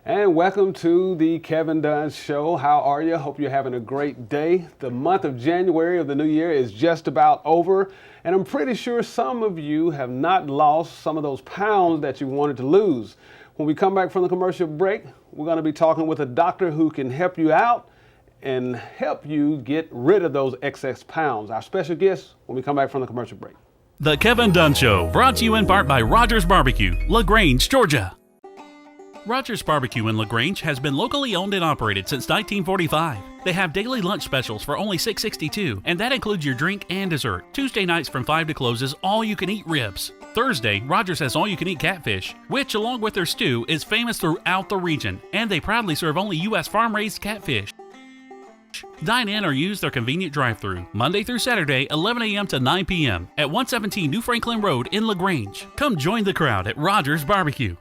And welcome to the Kevin Dunn Show. How are you? Hope you're having a great day. The month of January of the new year is just about over, and I'm pretty sure some of you have not lost some of those pounds that you wanted to lose. When we come back from the commercial break, we're going to be talking with a doctor who can help you out and help you get rid of those excess pounds. Our special guest when we come back from the commercial break. The Kevin Dunn Show, brought to you in part by Rogers Barbecue, LaGrange, Georgia. Rogers Barbecue in LaGrange has been locally owned and operated since 1945. They have daily lunch specials for only $6.62, and that includes your drink and dessert. Tuesday nights from 5 to close is all-you-can-eat ribs. Thursday, Rogers has all-you-can-eat catfish, which, along with their stew, is famous throughout the region, and they proudly serve only U.S. farm-raised catfish. Dine in or use their convenient drive-thru, Monday through Saturday, 11 a.m. to 9 p.m. at 117 New Franklin Road in LaGrange. Come join the crowd at Rogers Barbecue.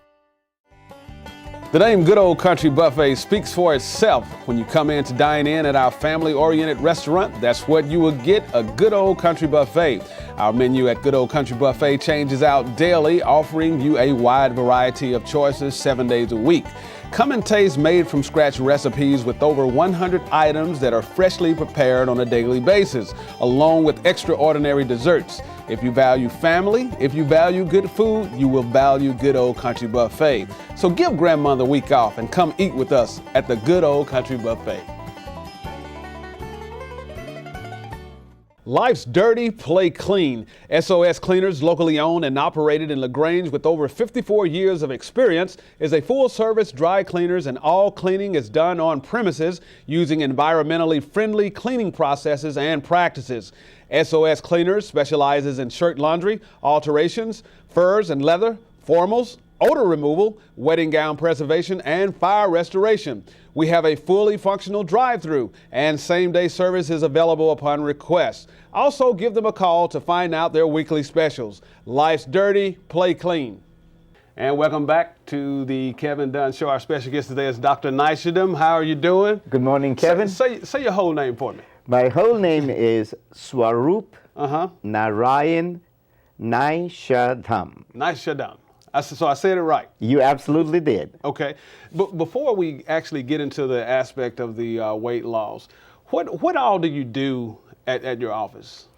The name Good Old Country Buffet speaks for itself. When you come in to dine in at our family-oriented restaurant, that's what you will get, a Good Old Country Buffet. Our menu at Good Old Country Buffet changes out daily, offering you a wide variety of choices 7 days a week. Come and taste made-from-scratch recipes with over 100 items that are freshly prepared on a daily basis, along with extraordinary desserts. If you value family, if you value good food, you will value Good Old Country Buffet. So give Grandmother a week off and come eat with us at the Good Old Country Buffet. Life's dirty, play clean. SOS Cleaners, locally owned and operated in LaGrange with over 54 years of experience, is a full-service dry cleaners, and all cleaning is done on premises using environmentally friendly cleaning processes and practices. SOS Cleaners specializes in shirt laundry, alterations, furs and leather, formals, odor removal, wedding gown preservation, and fire restoration. We have a fully functional drive-thru, and same-day service is available upon request. Also, give them a call to find out their weekly specials. Life's dirty, play clean. And welcome back to the Kevin Dunn Show. Our special guest today is Dr. Nyshadham. How are you doing? Good morning, Kevin. Say your whole name for me. My whole name is Swaroop Nyshadham. Nyshadham. So I said it right. You absolutely did. Okay. But before we actually get into the aspect of the weight loss, what all do you do at your office?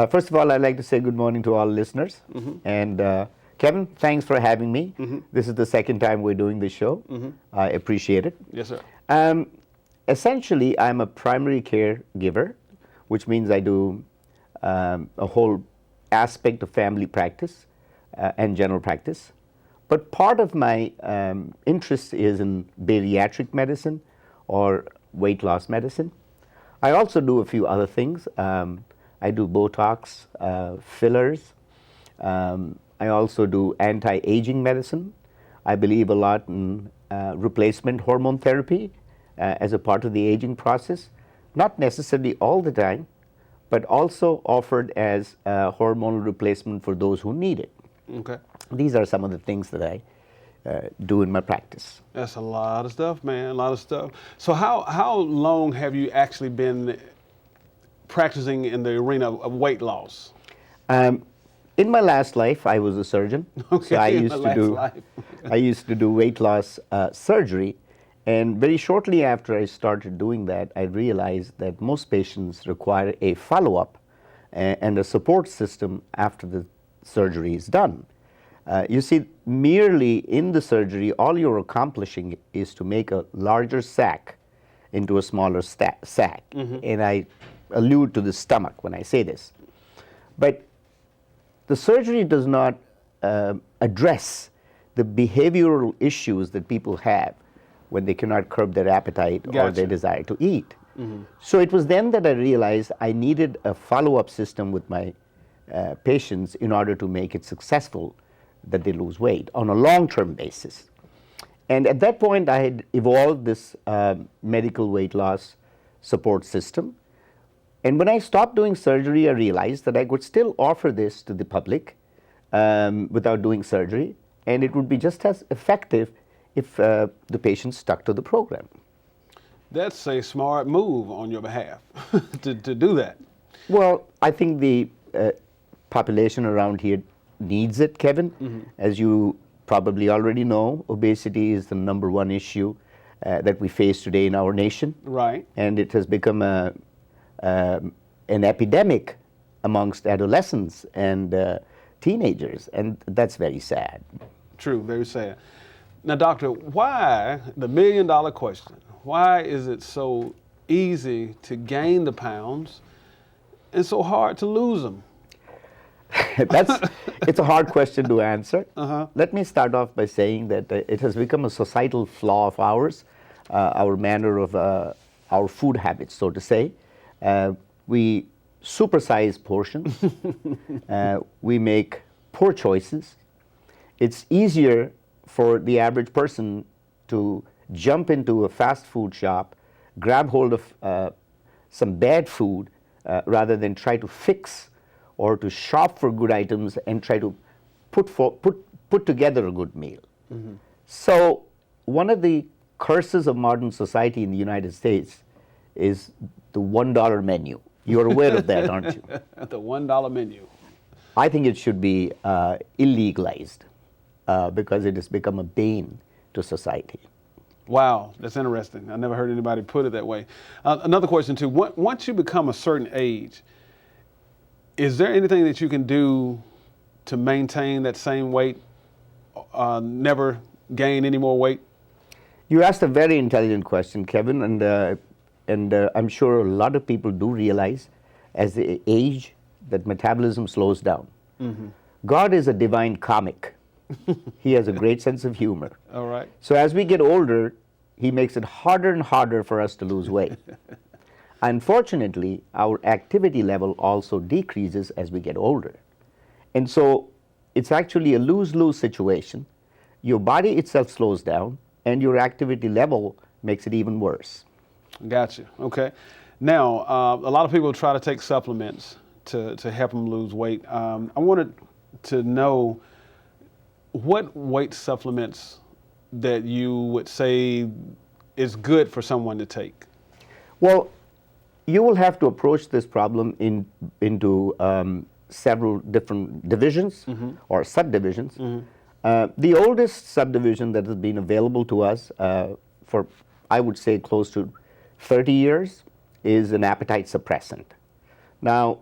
First of all, I'd like to say good morning to all listeners. And Kevin, thanks for having me. This is the second time we're doing this show. I appreciate it. Yes, sir. Essentially, I'm a primary care giver, which means I do a whole aspect of family practice and general practice. But part of my interest is in bariatric medicine or weight loss medicine. I also do a few other things. I do Botox, fillers. I also do anti-aging medicine. I believe a lot in replacement hormone therapy as a part of the aging process. Not necessarily all the time, but also offered as a hormonal replacement for those who need it. Okay. These are some of the things that I do in my practice. That's a lot of stuff, man, a lot of stuff. So how long have you actually been practicing in the arena of weight loss? In my last life, I was a surgeon. Okay, so I used to do weight loss surgery. And very shortly after I started doing that, I realized that most patients require a follow-up and a support system after the surgery is done. You see, merely in the surgery, all you're accomplishing is to make a larger sac into a smaller sac. And I allude to the stomach when I say this. But the surgery does not address the behavioral issues that people have when they cannot curb their appetite or their desire to eat. So it was then that I realized I needed a follow-up system with my patients in order to make it successful that they lose weight on a long-term basis. And at that point, I had evolved this medical weight loss support system. And when I stopped doing surgery, I realized that I could still offer this to the public without doing surgery, and it would be just as effective if the patient stuck to the program. That's a smart move on your behalf to do that. Well, I think the population around here needs it, Kevin. As you probably already know, obesity is the #1 issue that we face today in our nation. Right. And it has become an epidemic amongst adolescents and teenagers, and that's very sad. True, very sad. Now, doctor, why, the million-dollar question, why is it so easy to gain the pounds and so hard to lose them? It's a hard question to answer. Let me start off by saying that it has become a societal flaw of ours, our manner of our food habits, so to say. We supersize portions. We make poor choices. It's easier for the average person to jump into a fast food shop, grab hold of some bad food, rather than try to fix or to shop for good items and try to put together a good meal. So one of the curses of modern society in the United States is the $1 menu. You're aware of that, aren't you? The $1 menu. I think it should be illegalized because it has become a bane to society. Wow, that's interesting. I never heard anybody put it that way. Another question too, once you become a certain age, is there anything that you can do to maintain that same weight, never gain any more weight? You asked a very intelligent question, Kevin, and I'm sure a lot of people do realize as they age that metabolism slows down. God is a divine comic. He has a great sense of humor. All right. So as we get older, he makes it harder and harder for us to lose weight. Unfortunately, our activity level also decreases as we get older. And so it's actually a lose-lose situation. Your body itself slows down, and your activity level makes it even worse. Gotcha. Okay. Now, a lot of people try to take supplements to help them lose weight. I wanted to know what weight supplements that you would say is good for someone to take. Well, you will have to approach this problem into several different divisions or subdivisions. The oldest subdivision that has been available to us for, I would say, close to 30 years is an appetite suppressant. Now,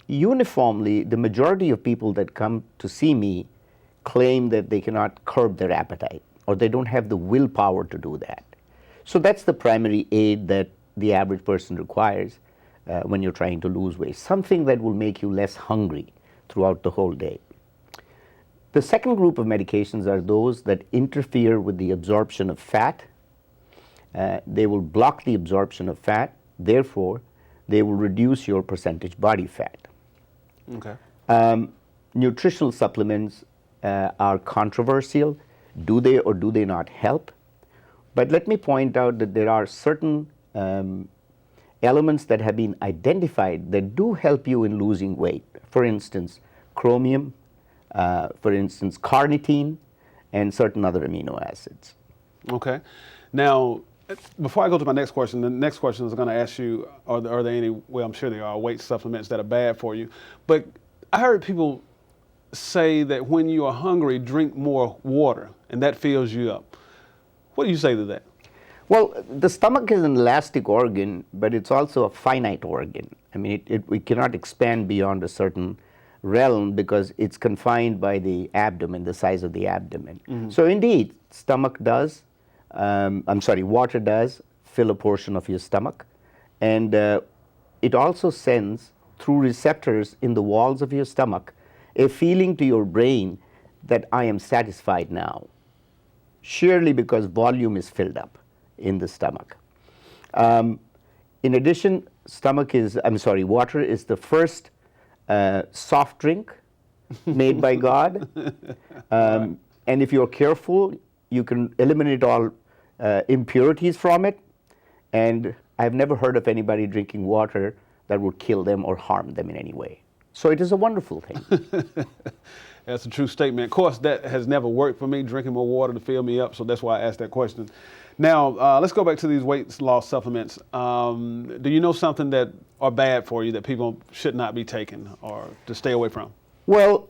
uniformly, the majority of people that come to see me claim that they cannot curb their appetite or they don't have the willpower to do that. So that's the primary aid that the average person requires when you're trying to lose weight, something that will make you less hungry throughout the whole day. The second group of medications are those that interfere with the absorption of fat. They will block the absorption of fat, therefore they will reduce your percentage body fat. Okay. Nutritional supplements are controversial. Do they or do they not help? But let me point out that there are certain elements that have been identified that do help you in losing weight. For instance, chromium, for instance, carnitine, and certain other amino acids. Okay. Now, before I go to my next question, the next question is going to ask you, are there any, well, I'm sure there are weight supplements that are bad for you, but I heard people say that when you are hungry, drink more water, and that fills you up. What do you say to that? Well, the stomach is an elastic organ, but it's also a finite organ. I mean, we cannot expand beyond a certain realm because it's confined by the abdomen, the size of the abdomen. So indeed, water does fill a portion of your stomach, and it also sends through receptors in the walls of your stomach a feeling to your brain that I am satisfied now, surely because volume is filled up in the stomach. In addition, water is the first soft drink made by God. And if you're careful, you can eliminate all impurities from it, and I've never heard of anybody drinking water that would kill them or harm them in any way. So it is a wonderful thing. That's a true statement. Of course, that has never worked for me, drinking more water to fill me up, so that's why I asked that question. Now, let's go back to these weight loss supplements. Do you know something that are bad for you that people should not be taking or to stay away from? Well,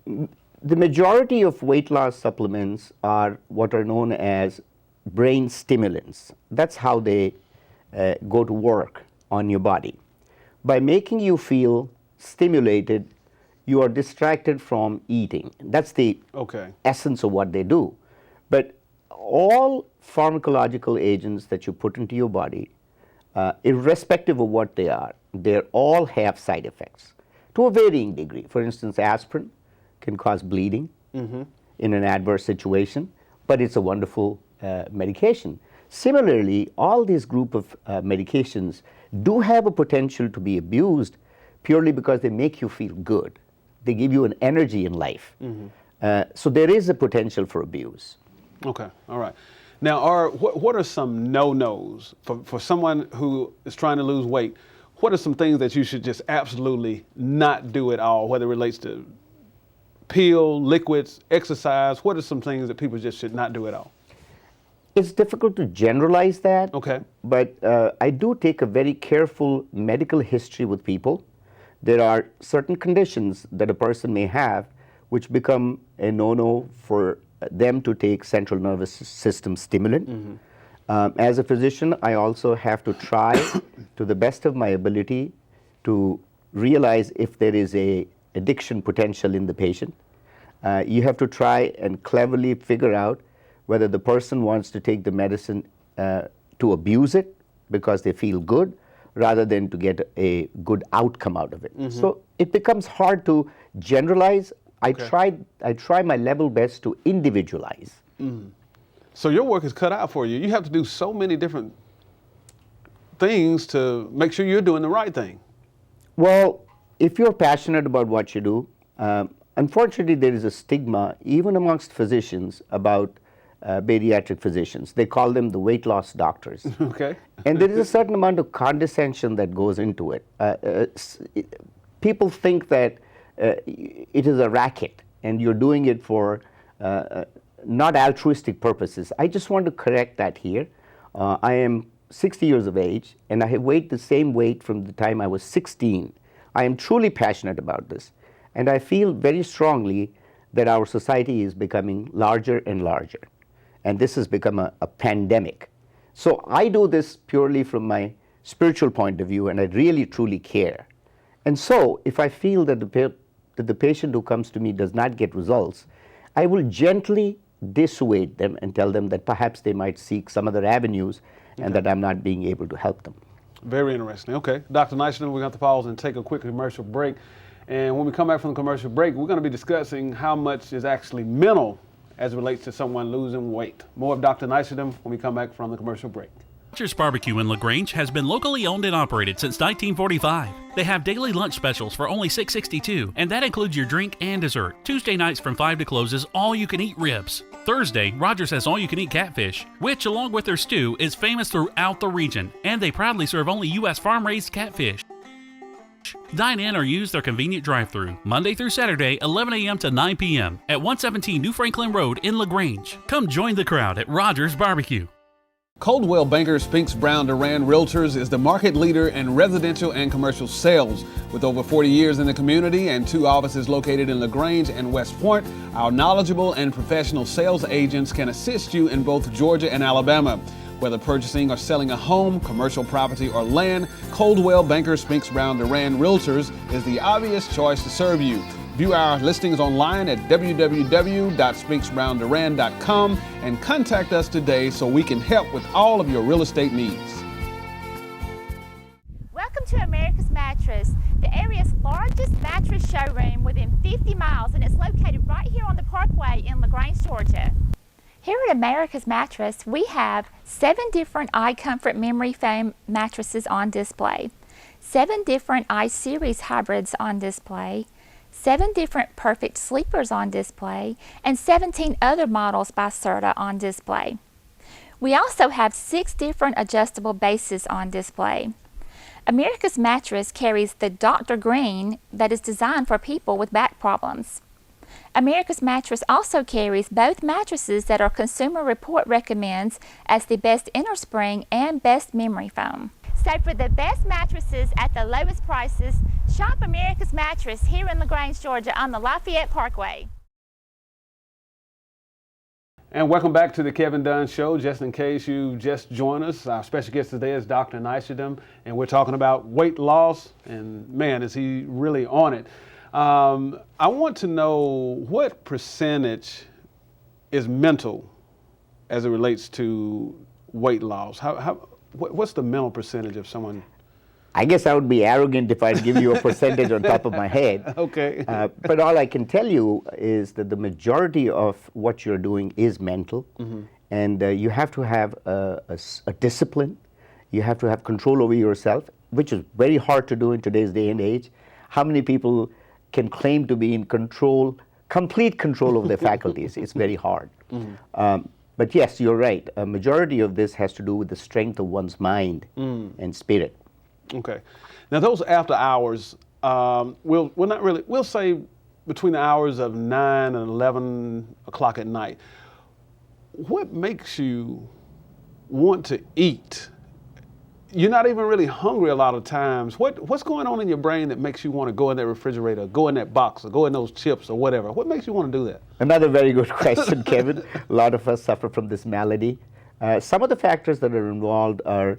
the majority of weight loss supplements are what are known as brain stimulants. That's how they go to work on your body. By making you feel stimulated, you are distracted from eating. That's the essence of what they do. But all pharmacological agents that you put into your body, irrespective of what they are, they all have side effects to a varying degree. For instance, aspirin can cause bleeding in an adverse situation, but it's a wonderful medication. Similarly, all these group of medications do have a potential to be abused purely because they make you feel good. They give you an energy in life. So there is a potential for abuse. Okay, all right. Now, what are some no-nos for someone who is trying to lose weight? What are some things that you should just absolutely not do at all, whether it relates to pill, liquids, exercise? What are some things that people just should not do at all? It's difficult to generalize that, okay. But I do take a very careful medical history with people. There are certain conditions that a person may have which become a no-no for them to take central nervous system stimulant. As a physician, I also have to try to the best of my ability to realize if there is a addiction potential in the patient. You have to try and cleverly figure out whether the person wants to take the medicine to abuse it because they feel good, rather than to get a good outcome out of it. So it becomes hard to generalize. I try my level best to individualize. So your work is cut out for you. You have to do so many different things to make sure you're doing the right thing. Well, if you're passionate about what you do, unfortunately there is a stigma even amongst physicians about bariatric physicians. They call them the weight loss doctors. Okay. And there is a certain amount of condescension that goes into it. People think that it is a racket and you're doing it for not altruistic purposes. I just want to correct that here. I am 60 years of age and I have weighed the same weight from the time I was 16. I am truly passionate about this, and I feel very strongly that our society is becoming larger and larger, and this has become a pandemic. So I do this purely from my spiritual point of view, and I really truly care. And so if I feel that the patient who comes to me does not get results, I will gently dissuade them and tell them that perhaps they might seek some other avenues and that I'm not being able to help them. Very interesting. Okay, Dr. Nyshadham, we're going to have to pause and take a quick commercial break. And when we come back from the commercial break, we're going to be discussing how much is actually mental as it relates to someone losing weight. More of Dr. Nyshadham when we come back from the commercial break. Rogers Barbecue in LaGrange has been locally owned and operated since 1945. They have daily lunch specials for only $6.62, and that includes your drink and dessert. Tuesday nights from 5 to close is all-you-can-eat ribs. Thursday, Rogers has all-you-can-eat catfish, which, along with their stew, is famous throughout the region, and they proudly serve only U.S. farm-raised catfish. Dine in or use their convenient drive-thru, Monday through Saturday, 11 a.m. to 9 p.m. at 117 New Franklin Road in LaGrange. Come join the crowd at Rogers Barbecue. Coldwell Banker Spinks Brown Duran Realtors is the market leader in residential and commercial sales. With over 40 years in the community and 2 offices located in LaGrange and West Point, our knowledgeable and professional sales agents can assist you in both Georgia and Alabama. Whether purchasing or selling a home, commercial property, or land, Coldwell Banker Spinks Brown Duran Realtors is the obvious choice to serve you. View our listings online at www.spinksbrownduran.com and contact us today so we can help with all of your real estate needs. Welcome to America's Mattress, the area's largest mattress showroom within 50 miles, and it's located right here on the Parkway in LaGrange, Georgia. Here at America's Mattress, we have 7 different iComfort memory foam mattresses on display, 7 different iSeries hybrids on display, 7 different perfect sleepers on display, and 17 other models by Serta on display. We also have 6 different adjustable bases on display. America's Mattress carries the Dr. Green that is designed for people with back problems. America's Mattress also carries both mattresses that our Consumer Report recommends as the best innerspring and best memory foam. So for the best mattresses at the lowest prices, shop America's Mattress here in LaGrange, Georgia on the Lafayette Parkway. And welcome back to the Kevin Dunn Show. Just in case you just joined us, our special guest today is Dr. Nyshadham, and we're talking about weight loss, and man, is he really on it. I want to know what percentage is mental as it relates to weight loss. What's the mental percentage of someone? I guess I would be arrogant if I'd give you a percentage on top of my head. Okay. But all I can tell you is that the majority of what you're doing is mental, and you have to have a discipline. You have to have control over yourself, which is very hard to do in today's day and age. How many people can claim to be in control, complete control of their faculties? It's very hard. But yes, you're right. A majority of this has to do with the strength of one's mind and spirit. Okay. Now those after hours, we'll say between the hours of 9 and 11 o'clock at night. What makes you want to eat? You're not even really hungry a lot of times. What's going on in your brain that makes you want to go in that refrigerator, go in that box, or go in those chips or whatever? What makes you want to do that? Another very good question, Kevin. A lot of us suffer from this malady. Some of the factors that are involved are,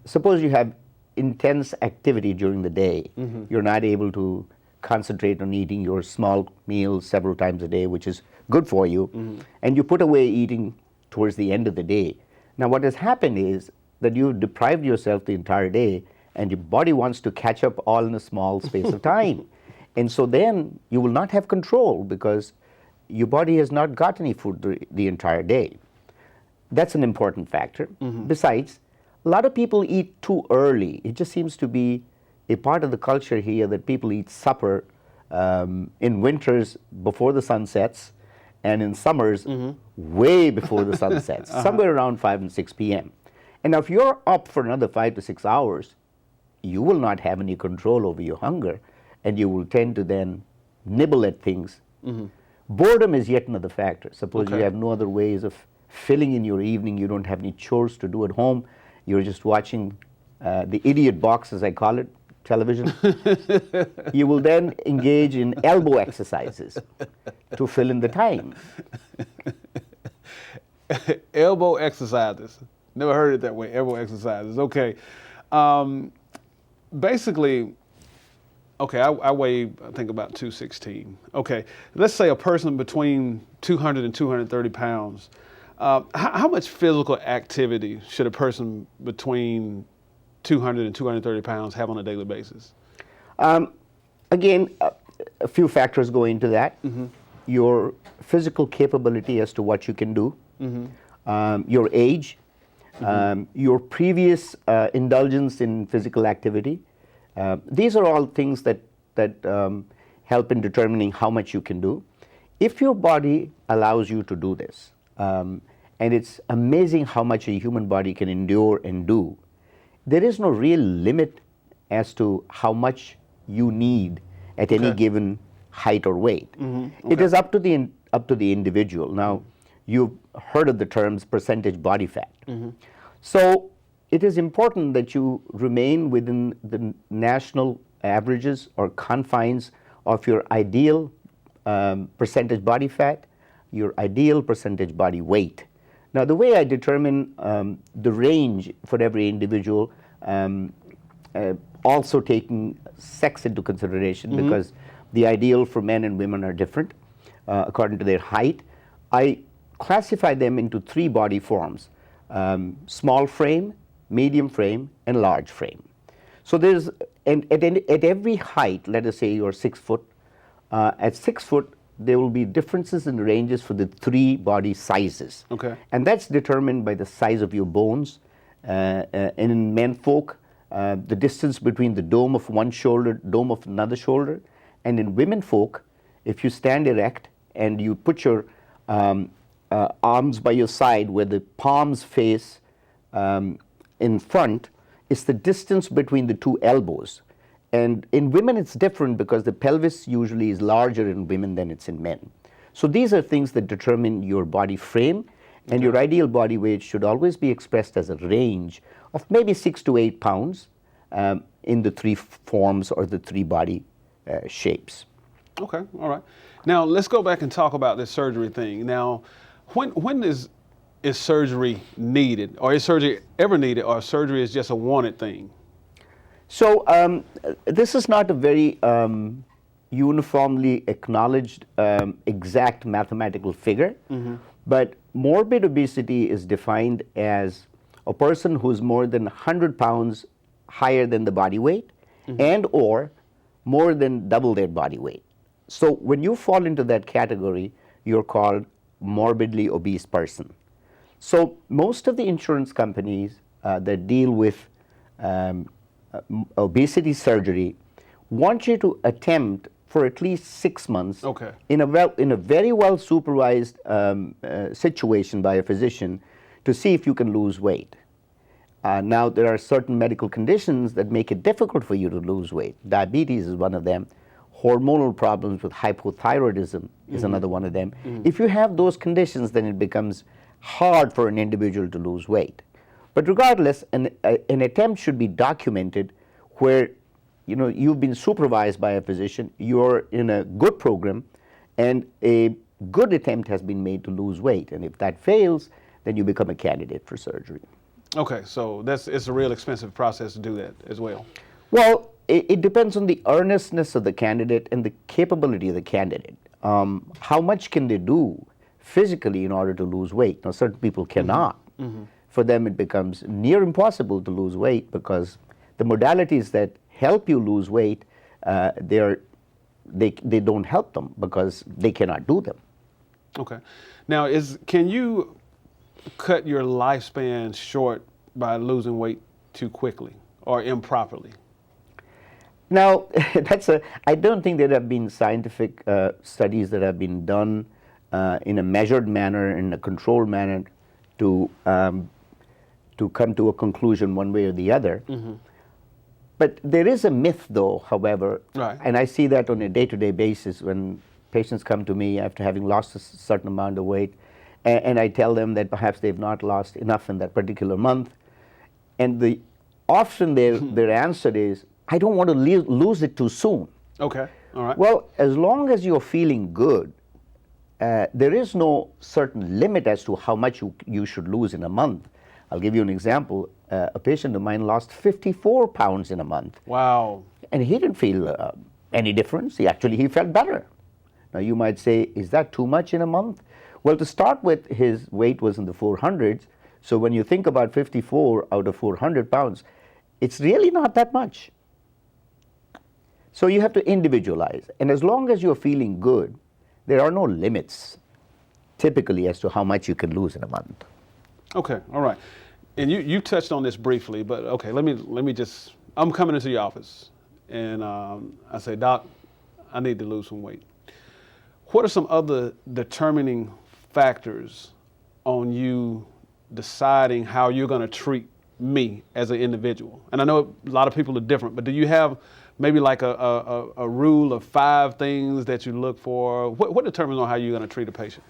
suppose you have intense activity during the day. You're not able to concentrate on eating your small meals several times a day, which is good for you, and you put away eating towards the end of the day. Now what has happened is that you've deprived yourself the entire day, and your body wants to catch up all in a small space of time. And so then you will not have control because your body has not got any food the entire day. That's an important factor. Besides, a lot of people eat too early. It just seems to be a part of the culture here that people eat supper in winters before the sun sets, and in summers way before the sun sets, somewhere around 5 and 6 p.m. And now if you're up for another 5 to 6 hours, you will not have any control over your hunger, and you will tend to then nibble at things. Boredom is yet another factor. Suppose you have no other ways of filling in your evening, you don't have any chores to do at home, you're just watching the idiot box, as I call it, television. You will then engage in elbow exercises to fill in the time. Elbow exercises. Never heard it that way, elbow exercises. Okay. Basically, okay, I weigh, I think about 216. Okay, let's say a person between 200 and 230 pounds. How much physical activity should a person between 200 and 230 pounds have on a daily basis? Again, a few factors go into that. Your physical capability as to what you can do, your age, your previous indulgence in physical activity. These are all things that help in determining how much you can do. If your body allows you to do this, and it's amazing how much a human body can endure and do, there is no real limit as to how much you need at any given height or weight. It is up to the individual. Now, you've heard of the terms percentage body fat. So it is important that you remain within the national averages or confines of your ideal percentage body fat, your ideal percentage body weight. Now, the way I determine the range for every individual, also taking sex into consideration, because the ideal for men and women are different according to their height, I classify them into 3 body forms: small frame, medium frame, and large frame. So there's, and at every height, let us say you're 6 foot, at 6 foot, there will be differences in ranges for the 3 body sizes. And that's determined by the size of your bones. And in men folk, the distance between the dome of one shoulder, dome of another shoulder, And in women folk, if you stand erect and you put your arms by your side where the palms face in front, it's the distance between the two elbows. And in women, it's different because the pelvis usually is larger in women than it's in men. So these are things that determine your body frame, and your ideal body weight should always be expressed as a range of maybe 6 to 8 pounds in the 3 forms or the 3 body shapes. Okay, all right. Now let's go back and talk about this surgery thing. Now, when is surgery needed, or is surgery ever needed, or surgery is just a wanted thing? So this is not a very uniformly acknowledged exact mathematical figure, but morbid obesity is defined as a person who's more than 100 pounds higher than the body weight and or more than double their body weight. So when you fall into that category, you're called morbidly obese person. So most of the insurance companies that deal with obesity surgery want you to attempt for at least 6 months in a very well supervised situation by a physician to see if you can lose weight. Now there are certain medical conditions that make it difficult for you to lose weight. Diabetes is one of them. Hormonal problems with hypothyroidism is another one of them. If you have those conditions, then it becomes hard for an individual to lose weight. But regardless, an attempt should be documented where you've been supervised by a physician, you're in a good program, and a good attempt has been made to lose weight. And if that fails, then you become a candidate for surgery. Okay, so it's a real expensive process to do that as well. Well, it depends on the earnestness of the candidate and the capability of the candidate. How much can they do physically in order to lose weight? Now, certain people cannot. For them, it becomes near impossible to lose weight because the modalities that help you lose weight, they don't help them because they cannot do them. Okay. Now, can you cut your lifespan short by losing weight too quickly or improperly? Now, I don't think there have been scientific studies that have been done in a measured manner, in a controlled manner, to come to a conclusion one way or the other. But there is a myth, though, however, and I see that on a day-to-day basis when patients come to me after having lost a certain amount of weight, and I tell them that perhaps they've not lost enough in that particular month, and often their answer is, I don't want to lose it too soon. Okay, all right. Well, as long as you're feeling good, there is no certain limit as to how much you should lose in a month. I'll give you an example. A patient of mine lost 54 pounds in a month. Wow. And he didn't feel any difference. He felt better. Now you might say, is that too much in a month? Well, to start with, his weight was in the 400s. So when you think about 54 out of 400 pounds, it's really not that much. So you have to individualize. And as long as you're feeling good, there are no limits typically as to how much you can lose in a month. Okay, all right. And you touched on this briefly, but okay, let me just, I'm coming into your office and I say, Doc, I need to lose some weight. What are some other determining factors on you deciding how you're going to treat me as an individual? And I know a lot of people are different, but do you have maybe like a rule of 5 things that you look for? What determines on how you're going to treat a patient?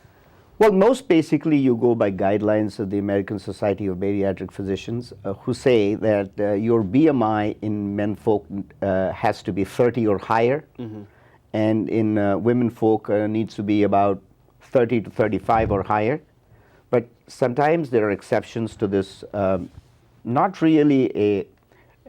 Well, most basically you go by guidelines of the American Society of Bariatric Physicians who say that your BMI in men folk has to be 30 or higher, and in women folk needs to be about 30 to 35 or higher. But sometimes there are exceptions to this, not really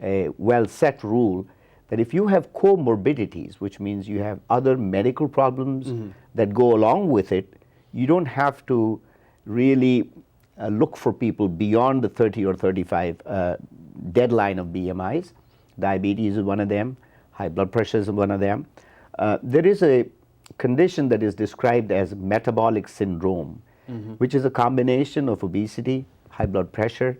a well-set rule, that if you have comorbidities, which means you have other medical problems that go along with it, you don't have to really look for people beyond the 30 or 35 deadline of BMIs. Diabetes is one of them. High blood pressure is one of them. There is a condition that is described as metabolic syndrome, which is a combination of obesity, high blood pressure,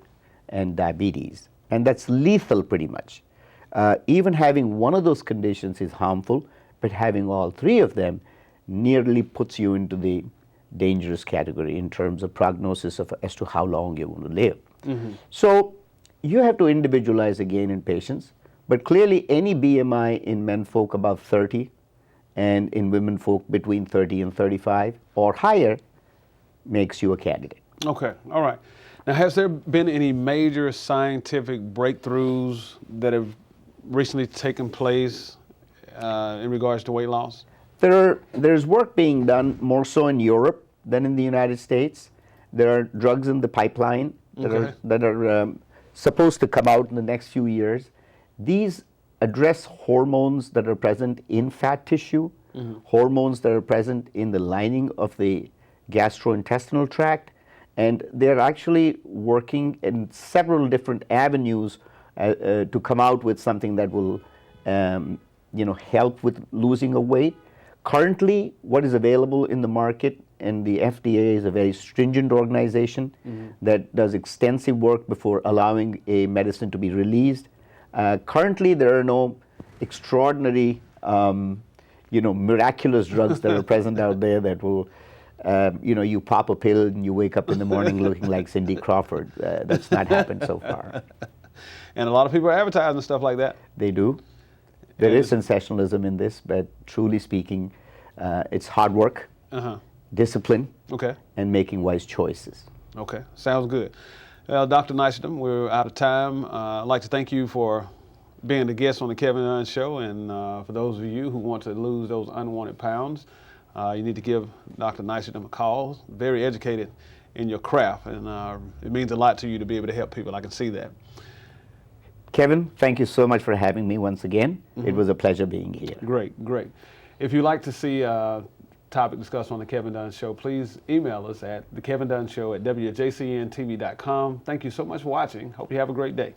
and diabetes. And that's lethal pretty much. Even having one of those conditions is harmful but having all three of them nearly puts you into the dangerous category in terms of prognosis as to how long you want to live. So you have to individualize again in patients, but clearly any BMI in men folk above 30 and in women folk between 30 and 35 or higher makes you a candidate. Okay, all right. Now, has there been any major scientific breakthroughs that have recently taken place in regards to weight loss? There's work being done more so in Europe than in the United States. There are drugs in the pipeline that are supposed to come out in the next few years. These address hormones that are present in fat tissue, hormones that are present in the lining of the gastrointestinal tract, and they're actually working in several different avenues to come out with something that will help with losing a weight. Currently, what is available in the market, and the FDA is a very stringent organization that does extensive work before allowing a medicine to be released. Currently, there are no extraordinary, miraculous drugs that are present out there that will, you pop a pill and you wake up in the morning looking like Cindy Crawford. That's not happened so far. And a lot of people are advertising stuff like that. They do. There is sensationalism in this, but truly speaking, it's hard work, discipline, and making wise choices. Okay, sounds good. Well, Dr. Nyshadham, we're out of time. I'd like to thank you for being the guest on the Kevin Dunn Show, and for those of you who want to lose those unwanted pounds, you need to give Dr. Nyshadham a call. Very educated in your craft, and it means a lot to you to be able to help people. I can see that. Kevin, thank you so much for having me once again. It was a pleasure being here. Great, great. If you'd like to see a topic discussed on the Kevin Dunn Show, please email us at thekevindunnshow@wjcntv.com. Thank you so much for watching. Hope you have a great day.